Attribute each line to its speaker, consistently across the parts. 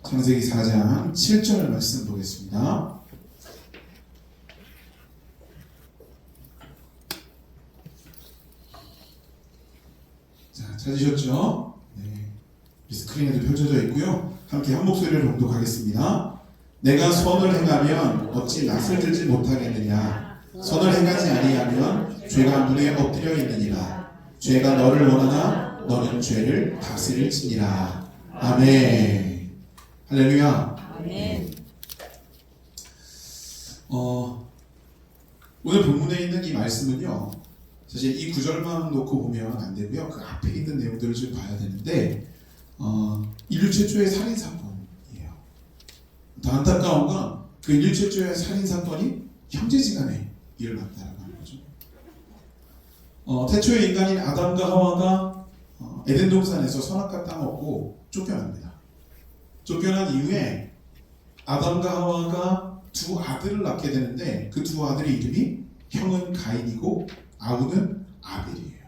Speaker 1: 창세기 4장 7절 말씀 보겠습니다. 자, 찾으셨죠? 네. 스크린에도 펼쳐져 있고요. 함께 한 목소리를 봉독하겠습니다. 내가 선을 행하면 어찌 낯을 들지 못하겠느냐? 선을 행하지 아니하면 죄가 문에 엎드려 있느니라. 죄가 너를 원하나 너는 죄를 다스릴지니라. 아멘. 할렐루야.
Speaker 2: 아멘.
Speaker 1: 오늘 본문에 있는 이 말씀은요, 사실 이 구절만 놓고 보면 안 되고요. 그 앞에 있는 내용들을 좀 봐야 되는데, 인류 최초의 살인 사건이에요. 더 안타까운 건 그 인류 최초의 살인 사건이 형제지간에 일어났다라고 하는 거죠. 태초의 인간인 아담과 하와가 에덴 동산에서 선악과 땅 얻고 쫓겨납니다. 쫓겨난 이후에 아담과 하와가 두 아들을 낳게 되는데 그 두 아들의 이름이 형은 가인이고 아우는 아벨이에요.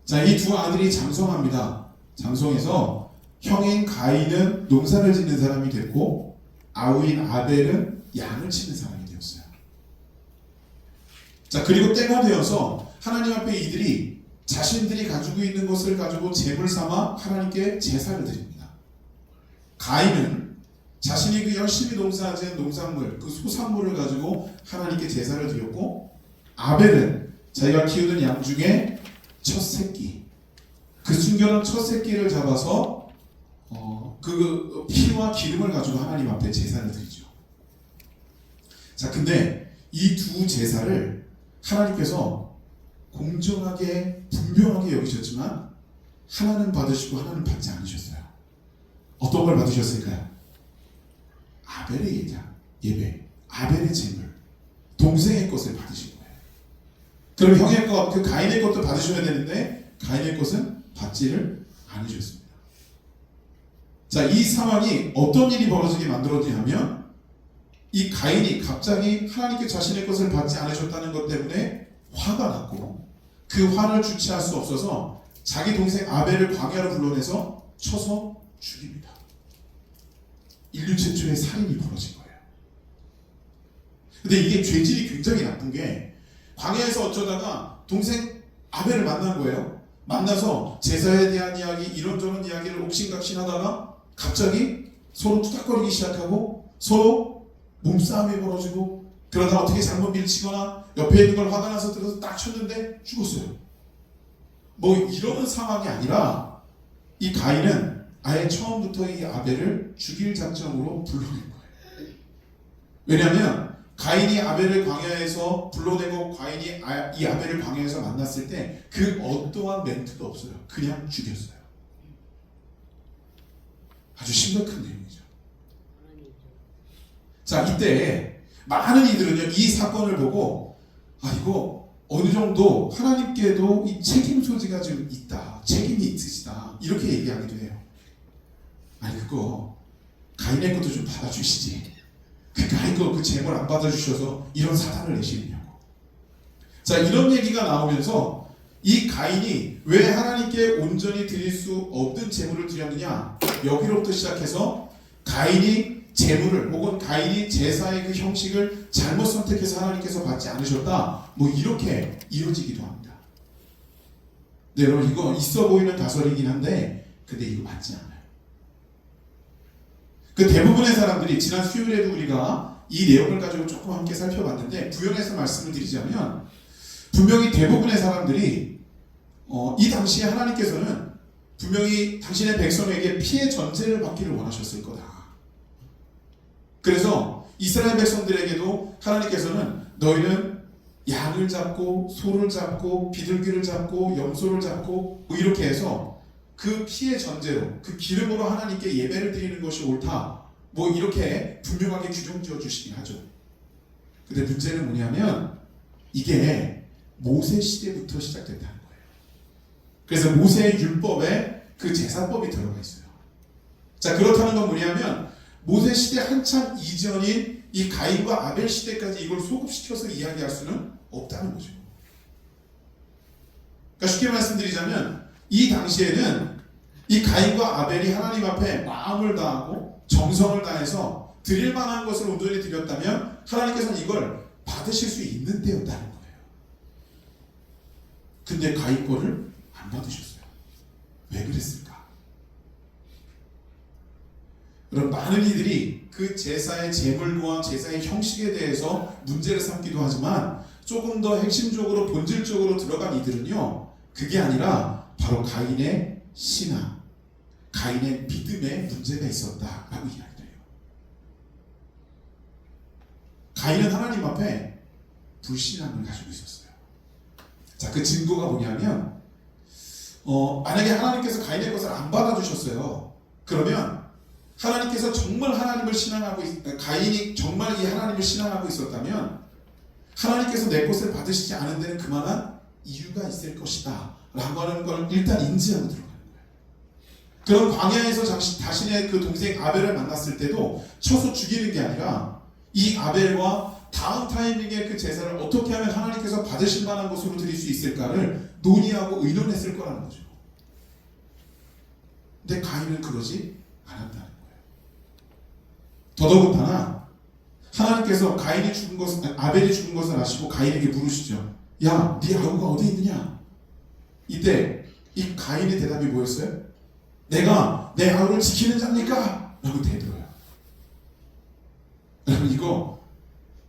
Speaker 1: 자, 이 두 아들이 장성합니다. 장성해서 형인 가인은 농사를 짓는 사람이 됐고 아우인 아벨은 양을 치는 사람이 되었어요. 자, 그리고 때가 되어서 하나님 앞에 이들이 자신들이 가지고 있는 것을 가지고 제물 삼아 하나님께 제사를 드립니다. 가인은 자신이 그 열심히 농사지은 농산물, 그 소산물을 가지고 하나님께 제사를 드렸고, 아벨은 자기가 키우는 양 중에 첫 새끼, 그 숨겨놓은 첫 새끼를 잡아서 그 피와 기름을 가지고 하나님 앞에 제사를 드리죠. 자, 근데 이 두 제사를 하나님께서 공정하게 분명하게 여기셨지만 하나는 받으시고 하나는 받지 않으셨어요. 어떤 걸 받으셨을까요? 아벨의 예배, 아벨의 제물, 동생의 것을 받으신 거예요. 그럼 형의 것, 그 가인의 것도 받으셔야 되는데 가인의 것은 받지를 않으셨습니다. 자, 이 상황이 어떤 일이 벌어지게 만들어지냐면 이 가인이 갑자기 하나님께 자신의 것을 받지 않으셨다는 것 때문에 화가 났고 그 화를 주체할 수 없어서 자기 동생 아벨을 광야로 불러내서 쳐서 죽입니다. 인류 최초의 살인이 벌어진 거예요. 근데 이게 죄질이 굉장히 나쁜 게 광야에서 어쩌다가 동생 아벨을 만난 거예요. 만나서 제사에 대한 이야기, 이런저런 이야기를 옥신각신하다가 갑자기 서로 투닥거리기 시작하고 서로 몸싸움이 벌어지고 그러다 어떻게 잘못 밀치거나 옆에 있는 걸 화가 나서 들어서 딱 쳤는데 죽었어요. 뭐 이런 상황이 아니라 이 가인은 아예 처음부터 이 아벨을 죽일 작정으로 불러낸 거예요. 왜냐하면 가인이 아벨을 광야에서 불러내고 가인이 이 아벨을 광야에서 만났을 때 그 어떠한 멘트도 없어요. 그냥 죽였어요. 아주 심각한 내용이죠. 자, 이때 많은 이들은요 이 사건을 보고 이거 어느 정도 하나님께도 이 책임 소지가 좀 있다, 책임이 있으시다 이렇게 얘기하기도 해요. 아니 그거 가인의 것도 좀 받아주시지. 그 가인 거 그 제물 안 받아주셔서 이런 사단을 내시느냐고. 자, 이런 얘기가 나오면서 이 가인이 왜 하나님께 온전히 드릴 수 없는 제물을 드렸느냐, 여기로부터 시작해서 가인이 제물을 혹은 가인이 제사의 그 형식을 잘못 선택해서 하나님께서 받지 않으셨다, 뭐 이렇게 이어지기도 합니다. 네, 여러분 이거 있어 보이는 가설이긴 한데 근데 이거 맞지 않아요. 그 대부분의 사람들이 지난 수요일에도 우리가 이 내용을 가지고 조금 함께 살펴봤는데 부연해서 말씀을 드리자면 분명히 대부분의 사람들이 이 당시에 하나님께서는 분명히 당신의 백성에게 피해 전제를 받기를 원하셨을 거다. 그래서 이스라엘 백성들에게도 하나님께서는 너희는 양을 잡고 소를 잡고 비둘기를 잡고 염소를 잡고 뭐 이렇게 해서 그 피해 전제로 그 기름으로 하나님께 예배를 드리는 것이 옳다, 뭐 이렇게 분명하게 규정 지어 주시긴 하죠. 근데 문제는 뭐냐면 이게 모세 시대부터 시작됐다는 거예요. 그래서 모세의 율법에 그 제사법이 들어가 있어요. 자, 그렇다는 건 뭐냐면 모세 시대 한참 이전인 이 가인과 아벨 시대까지 이걸 소급시켜서 이야기할 수는 없다는 거죠. 그러니까 쉽게 말씀드리자면 이 당시에는 이 가인과 아벨이 하나님 앞에 마음을 다하고 정성을 다해서 드릴 만한 것을 온전히 드렸다면 하나님께서는 이걸 받으실 수 있는 때였다는 거예요. 근데 가인 거를 안 받으셨어요. 왜 그랬을까? 여러분, 많은 이들이 그 제사의 제물과 제사의 형식에 대해서 문제를 삼기도 하지만 조금 더 핵심적으로 본질적으로 들어간 이들은요, 그게 아니라 바로 가인의 신앙, 가인의 믿음에 문제가 있었다라고 이야기를 해요. 가인은 하나님 앞에 불신앙을 가지고 있었어요. 자, 그 증거가 뭐냐면 만약에 하나님께서 가인의 것을 안 받아주셨어요. 그러면 하나님께서 정말 하나님을 신앙하고 가인이 정말 이 하나님을 신앙하고 있었다면 하나님께서 내 것을 받으시지 않은 데는 그만한 이유가 있을 것이다 라고 하는 걸 일단 인지하고 들어가는 거예요. 그럼 광야에서 자신의 그 동생 아벨을 만났을 때도 쳐서 죽이는 게 아니라 이 아벨과 다음 타이밍에 그 제사를 어떻게 하면 하나님께서 받으실 만한 것으로 드릴 수 있을까를 논의하고 의논했을 거라는 거죠. 근데 가인은 그러지 않았다는 거예요. 더더군다나 하나님께서 가인이 죽은 것을, 아벨이 죽은 것을 아시고 가인에게 물으시죠. 야, 네 아우가 어디 있느냐? 이때 이 가인의 대답이 뭐였어요? 내가 내 아우를 지키는 자입니까? 라고 대들어요. 여러분, 이거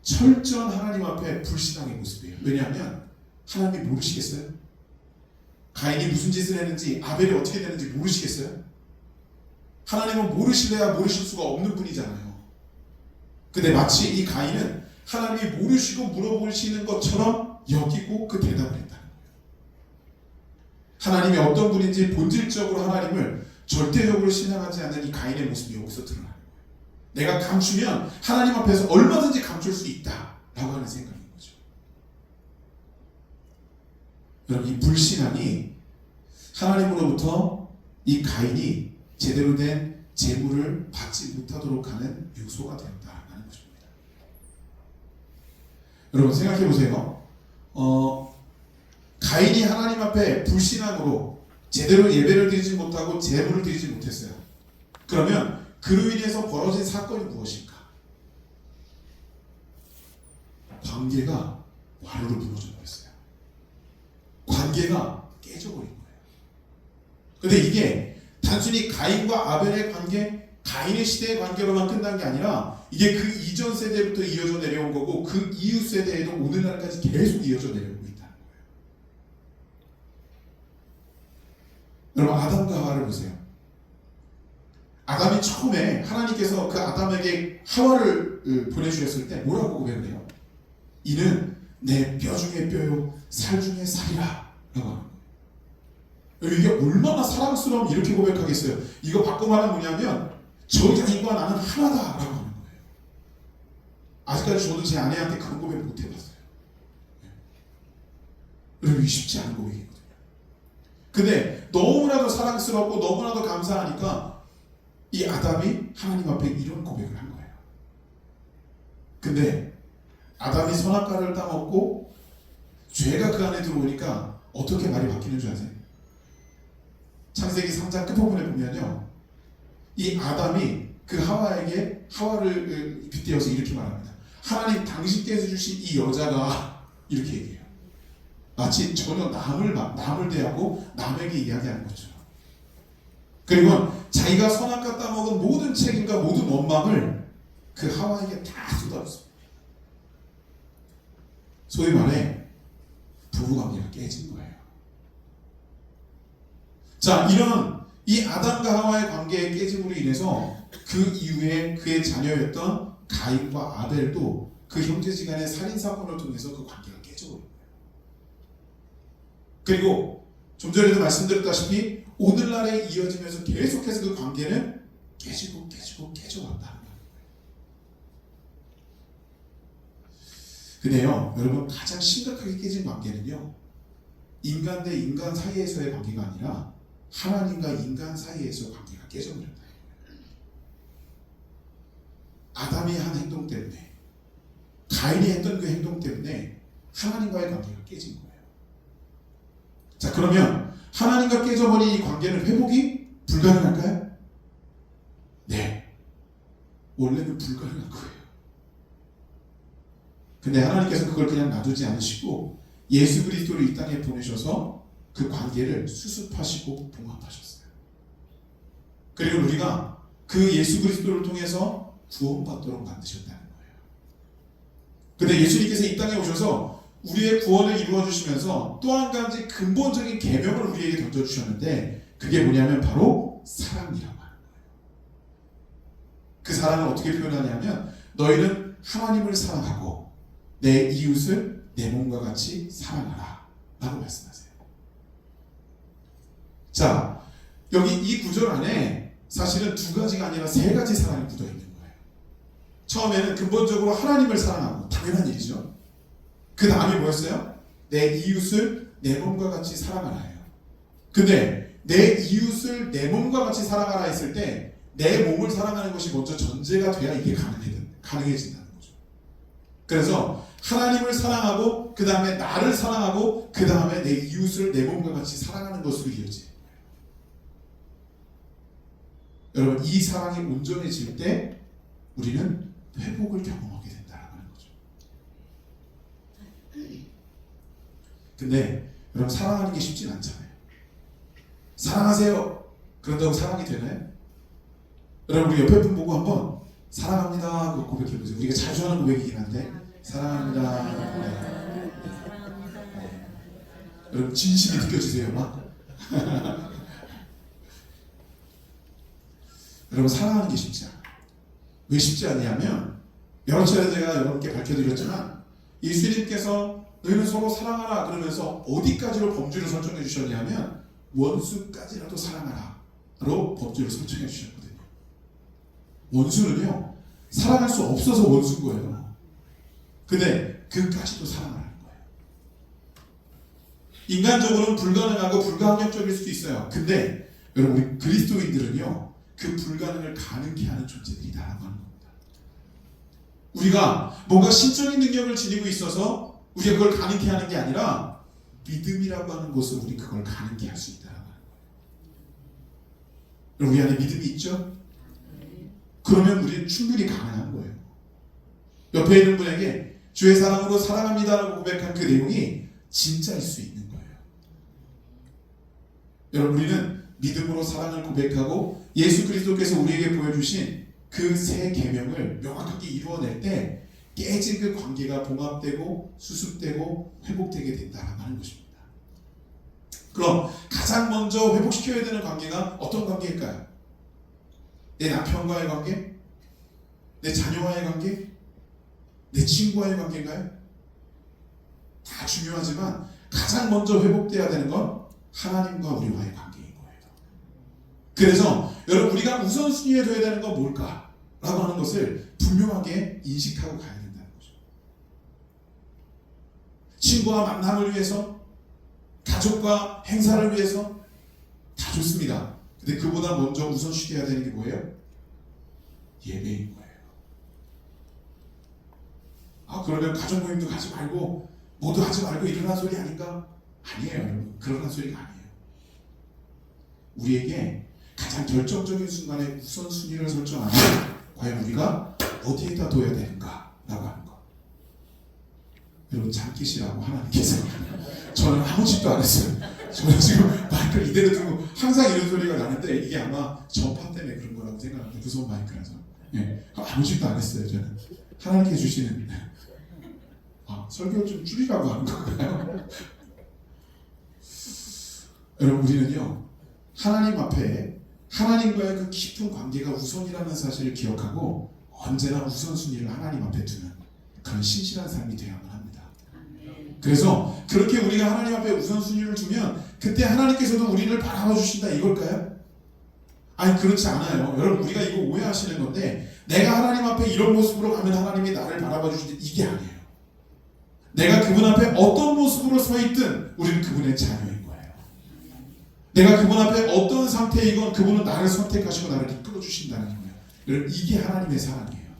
Speaker 1: 철저한 하나님 앞에 불신앙의 모습이에요. 왜냐하면 하나님이 모르시겠어요? 가인이 무슨 짓을 했는지, 아벨이 어떻게 되는지 모르시겠어요? 하나님은 모르실래야 모르실 수가 없는 분이잖아요. 근데 마치 이 가인은 하나님이 모르시고 물어보시는 것처럼 여기고 그 대답을 했다는 거예요. 하나님이 어떤 분인지 본질적으로 하나님을 절대적으로 신앙하지 않는 이 가인의 모습이 여기서 드러나는 거예요. 내가 감추면 하나님 앞에서 얼마든지 감출 수 있다라고 하는 생각인 거죠. 여러분, 이 불신앙이 하나님으로부터 이 가인이 제대로 된 재물을 받지 못하도록 하는 요소가 된다는 것입니다. 여러분, 생각해 보세요. 가인이 하나님 앞에 불신앙으로 제대로 예배를 드리지 못하고 재물을 드리지 못했어요. 그러면 그로 인해서 벌어진 사건이 무엇일까? 관계가 와르르 무너져 버렸어요. 관계가 깨져버린 거예요. 근데 이게 단순히 가인과 아벨의 관계, 가인의 시대의 관계로만 끝난 게 아니라 이게 그 이전 세대부터 이어져 내려온 거고 그 이후 세대에도 오늘날까지 계속 이어져 내려오고 있다는 거예요. 여러분, 아담과 하와를 보세요. 아담이 처음에 하나님께서 그 아담에게 하와를 보내주셨을 때 뭐라고 고백을 해요? 이는 내 뼈 중에 뼈요 살 중에 살이라 라고 하는 거예요. 이게 얼마나 사랑스러움 이렇게 고백하겠어요. 이거 바꿔 말하면 뭐냐면 저 여인과 나는 하나다 라고 하는 거예요. 아직까지 저도 제 아내한테 그런 고백 못 해봤어요. 여러분, 쉽지 않은 고백이거든요. 근데 너무나도 사랑스럽고 너무나도 감사하니까 이 아담이 하나님 앞에 이런 고백을 한 거예요. 근데 아담이 선악과를 따먹고 죄가 그 안에 들어오니까 어떻게 말이 바뀌는 줄 아세요? 창세기 3장 끝부분에 보면요, 이 아담이 그 하와를 빗대어서 이렇게 말합니다. 하나님 당신께서 주신 이 여자가 이렇게 얘기해요. 마치 전혀 남을 대하고 남에게 이야기하는 것처럼. 그리고 자기가 선악과 따먹은 모든 책임과 모든 원망을 그 하와에게 다 쏟아붓습니다. 소위 말해 부부관계가 깨진 거예요. 자, 이런 이 아담과 하와의 관계의 깨짐으로 인해서 그 이후에 그의 자녀였던 가인과 아벨도 그 형제지간의 살인사건을 통해서 그 관계가 깨져버린 거예요. 그리고 좀 전에도 말씀드렸다시피 오늘날에 이어지면서 계속해서 그 관계는 깨져왔다는 거예요. 근데요, 여러분, 가장 심각하게 깨진 관계는요, 인간 대 인간 사이에서의 관계가 아니라 하나님과 인간 사이에서 관계가 깨져버렸다. 아담이 한 행동 때문에, 가인이 했던 그 행동 때문에 하나님과의 관계가 깨진 거예요. 자, 그러면 하나님과 깨져버린 이 관계는 회복이 불가능할까요? 네. 원래는 불가능한 거예요. 근데 하나님께서 그걸 그냥 놔두지 않으시고 예수 그리스도를 이 땅에 보내셔서 그 관계를 수습하시고 봉합하셨어요. 그리고 우리가 그 예수 그리스도를 통해서 구원받도록 만드셨다는 거예요. 근데 예수님께서 이 땅에 오셔서 우리의 구원을 이루어 주시면서 또 한 가지 근본적인 계명을 우리에게 던져주셨는데 그게 뭐냐면 바로 사랑이라고 하는 거예요. 그 사랑을 어떻게 표현하냐면 너희는 하나님을 사랑하고 내 이웃을 내 몸과 같이 사랑하라 라고 말씀하세요. 자, 여기 이 구절 안에 사실은 두 가지가 아니라 세 가지 사랑이 묻어 있는 거예요. 처음에는 근본적으로 하나님을 사랑하고 당연한 일이죠. 그 다음이 뭐였어요? 내 이웃을 내 몸과 같이 사랑하라예요. 근데 내 이웃을 내 몸과 같이 사랑하라 했을 때 내 몸을 사랑하는 것이 먼저 전제가 돼야 이게 가능해진다는 거죠. 그래서 하나님을 사랑하고 그 다음에 나를 사랑하고 그 다음에 내 이웃을 내 몸과 같이 사랑하는 것으로 이어지는 거예요. 여러분, 이 사랑이 온전해질 때 우리는 회복을 경험하게 된다는 거죠. 근데 여러분, 사랑하는 게 쉽진 않잖아요. 사랑하세요. 그런다고 사랑이 되나요? 여러분, 우리 옆에 분 보고 한번 사랑합니다 하고 고백해보세요. 우리가 자주 하는 고백이긴 한데 사랑합니다. 네. 여러분, 진심이 느껴지세요? 막? 여러분, 사랑하는 게 쉽지 않아요. 왜 쉽지 않냐면 여러 차례 제가 여러분께 밝혀드렸지만 예수님께서 너희는 서로 사랑하라 그러면서 어디까지로 범주를 설정해 주셨냐면 원수까지라도 사랑하라로 범주를 설정해 주셨거든요. 원수는요, 사랑할 수 없어서 원수인 거예요. 근데 그까지도 사랑하는 거예요. 인간적으로는 불가능하고 불가항력적일 수도 있어요. 근데 여러분, 우리 그리스도인들은요, 그 불가능을 가능케 하는 존재들이다라고 하는 겁니다. 우리가 뭔가 신적인 능력을 지니고 있어서 우리가 그걸 가능케 하는 게 아니라 믿음이라고 하는 것으로 우리 그걸 가능케 할 수 있다라고 하는 거예요. 여러분, 우리 안에 믿음이 있죠? 그러면 우리는 충분히 가능한 거예요. 옆에 있는 분에게 주의 사랑으로 사랑합니다라고 고백한 그 내용이 진짜일 수 있는 거예요. 여러분, 우리는 믿음으로 사랑을 고백하고 예수 그리스도께서 우리에게 보여주신 그 새 계명을 명확하게 이루어낼 때 깨진 그 관계가 봉합되고 수습되고 회복되게 된다라고 하는 것입니다. 그럼 가장 먼저 회복시켜야 되는 관계가 어떤 관계일까요? 내 남편과의 관계? 내 자녀와의 관계? 내 친구와의 관계인가요? 다 중요하지만 가장 먼저 회복돼야 되는 건 하나님과 우리와의 관계인 거예요. 그래서 여러분, 우리가 우선순위에 둬야 되는 건 뭘까? 라고 하는 것을 분명하게 인식하고 가야 된다는 거죠. 친구와 만남을 위해서, 가족과 행사를 위해서 다 좋습니다. 근데 그보다 먼저 우선시켜야 되는 게 뭐예요? 예배인 거예요. 아, 그러면 가족 모임도 가지 말고 모두 하지 말고 이러는 소리 아닌가? 아니에요, 여러분. 그러는 소리가 아니에요. 우리에게 가장 결정적인 순간에 우선순위를 설정하면 과연 우리가 어디에다 둬야 되는가? 라고 하는 거. 여러분, 잠기시라고 하나님께서 저는 아무 짓도 안 했어요. 저는 지금 마이크를 이대로 두고 항상 이런 소리가 나는데 이게 아마 전파 때문에 그런 거라고 생각합니다. 무서운 마이크라서. 예, 아무 짓도 안 했어요. 저는 하나님께 주시는 설교를 좀 줄이라고 하는 건가요? 여러분, 우리는요, 하나님 앞에 하나님과의 그 깊은 관계가 우선이라는 사실을 기억하고 언제나 우선순위를 하나님 앞에 두는 그런 신실한 삶이 되어야만 합니다. 그래서 그렇게 우리가 하나님 앞에 우선순위를 두면 그때 하나님께서도 우리를 바라봐 주신다 이걸까요? 아니, 그렇지 않아요. 여러분, 우리가 이거 오해하시는 건데 내가 하나님 앞에 이런 모습으로 가면 하나님이 나를 바라봐 주신다, 이게 아니에요. 내가 그분 앞에 어떤 모습으로 서 있든 우리는 그분의 자녀인 거예요. 내가 그분 앞에 어떤 상태이건 그분은 나를 선택하시고 나를 이끌어 주신다는 거예요. 여러분, 이게 하나님의 사랑이에요.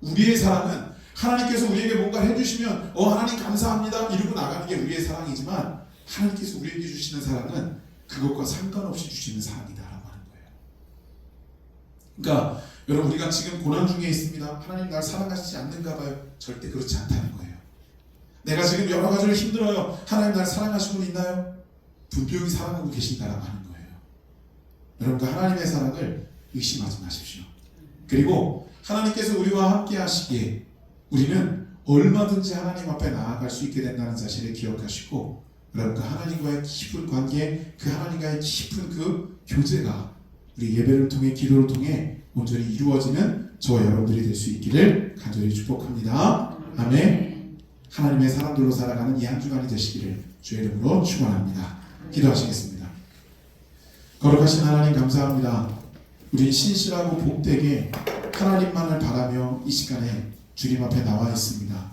Speaker 1: 우리의 사랑은 하나님께서 우리에게 뭔가 해주시면 하나님 감사합니다 이러고 나가는 게 우리의 사랑이지만 하나님께서 우리에게 주시는 사랑은 그것과 상관없이 주시는 사랑이다라고 하는 거예요. 그러니까 여러분, 우리가 지금 고난 중에 있습니다. 하나님 날 사랑하시지 않는가 봐요. 절대 그렇지 않다는 거예요. 내가 지금 여러 가지로 힘들어요. 하나님 날 사랑하시고 있나요? 분명히 사랑하고 계신다라고 하는 거예요. 여러분, 그 하나님의 사랑을 의심하지 마십시오. 그리고 하나님께서 우리와 함께 하시기에 우리는 얼마든지 하나님 앞에 나아갈 수 있게 된다는 사실을 기억하시고, 여러분, 그 하나님과의 깊은 관계, 그 하나님과의 깊은 그 교제가 우리 예배를 통해, 기도를 통해 온전히 이루어지는 저와 여러분들이 될 수 있기를 간절히 축복합니다. 아멘. 하나님의 사람들로 살아가는 이 한 주간이 되시기를 주의 이름으로 축원합니다. 기도하시겠습니다. 거룩하신 하나님, 감사합니다. 우리 신실하고 복되게 하나님만을 바라며 이 시간에 주님 앞에 나와 있습니다.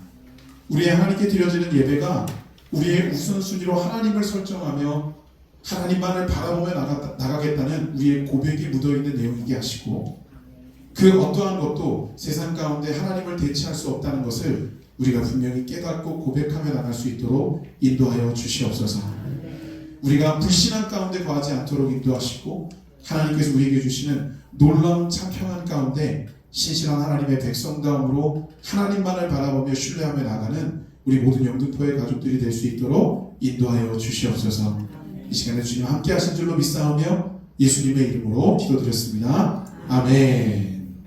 Speaker 1: 우리의 하나님께 드려지는 예배가 우리의 우선순위로 하나님을 설정하며 하나님만을 바라보며 나가겠다는 우리의 고백이 묻어있는 내용이게 하시고, 그 어떠한 것도 세상 가운데 하나님을 대체할 수 없다는 것을 우리가 분명히 깨닫고 고백하며 나갈 수 있도록 인도하여 주시옵소서. 우리가 불신앙 가운데 거하지 않도록 인도하시고, 하나님께서 우리에게 주시는 놀라운 참 평안 가운데 신실한 하나님의 백성다움으로 하나님만을 바라보며 신뢰하며 나가는 우리 모든 영등포의 가족들이 될 수 있도록 인도하여 주시옵소서. 이 시간에 주님 함께 하신 줄로 믿사오며 예수님의 이름으로 기도드렸습니다. 아멘.